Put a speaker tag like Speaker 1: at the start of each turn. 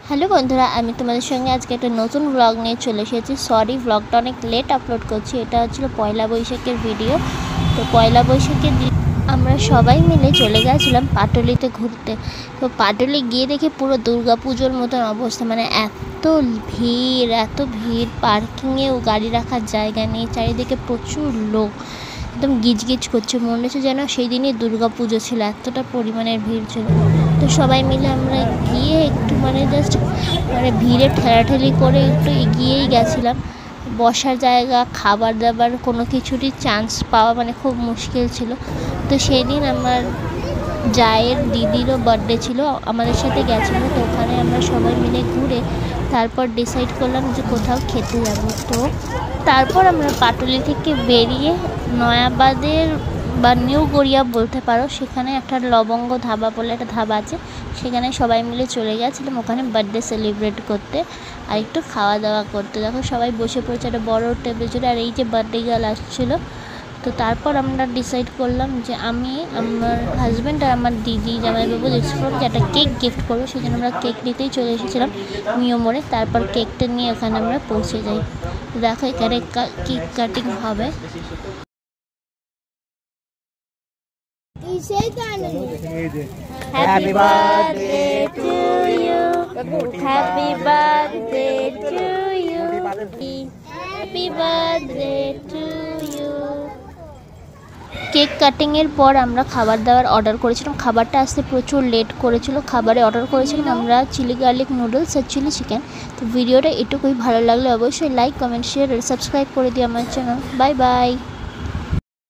Speaker 1: Hello বন্ধুরা, আমি তোমাদের সঙ্গে আজকে একটা নতুন ব্লগ নিয়ে চলে এসেছি। সরি, ব্লগটা অনেক লেট আপলোড করছি। এটা হচ্ছিল পয়লা বৈশাখের ভিডিও। তো পয়লা বৈশাখের দিন আমরা সবাই মিলে চলে গেছিলাম পাটুলিতে ঘুরতে। তো পাটুলি গিয়ে দেখে পুরো দুর্গা পুজোর মতন অবস্থা, মানে এত ভিড়, পার্কিংয়েও গাড়ি রাখার জায়গা নেই, চারিদিকে প্রচুর লোক, একদম গিজগিজ করছে, মনে হচ্ছে যেন সেই দিনই দুর্গা পুজো ছিল, এতটা পরিমাণের ভিড় ছিল। তো সবাই মিলে আমরা গিয়ে একটু জাস্ট ভিড়ে ঠেলাঠেলি করে একটু এগিয়েই গেছিলাম। বসার জায়গা, খাবার দাবার কোনো কিছুরই চান্স পাওয়া খুব মুশকিল ছিল। তো সেই দিন আমার জায়ের দিদিরও বার্থডে ছিল, আমাদের সাথে গেছিলো। তো ওখানে আমরা সবাই মিলে ঘুরে তারপর ডিসাইড করলাম যে কোথাও খেতে যাব। তো তারপর আমরা পাটুলি থেকে বেরিয়ে নয়াবাদের বা নিউ গড়িয়া বলতে পারো, সেখানে একটা লবঙ্গ ধাবা বলে একটা ধাবা আছে, সেখানে সবাই মিলে চলে গেছিলাম ওখানে বার্থডে সেলিব্রেট করতে আর একটু খাওয়া দাওয়া করতে। দেখো সবাই বসে পড়েছে একটা বড় টেবিল জুড়ে, আর এই যে বার্থডে গার্ল আসছিলো। তো তারপর আমরা ডিসাইড করলাম যে আমি, আমার হাজব্যান্ড আর আমার দিদি জামাইবাবু ডিসাইড করলাম যে একটা কেক গিফট করবো। সেই জন্য আমরা কেক নিতেই চলে এসেছিলাম মিও মোড়ে। তারপর কেকটা নিয়ে ওখানে আমরা পৌঁছে যাই। দেখো এখানে কেক কাটিং হবে। Happy birthday to you, happy birthday to you, happy birthday to you। Cake কাটিংয়ের পর আমরা খাবার দাবার অর্ডার করেছিলাম। খাবারটা আসতে প্রচুর লেট করেছিল। খাবারে অর্ডার করেছিলাম আমরা চিলি গার্লিক নুডলস আর চিলি চিকেন। তো ভিডিওটা এটুকুই, ভালো লাগলে অবশ্যই লাইক, কমেন্ট, শেয়ার আর সাবস্ক্রাইব করে দিও আমার চ্যানেল। Bye bye.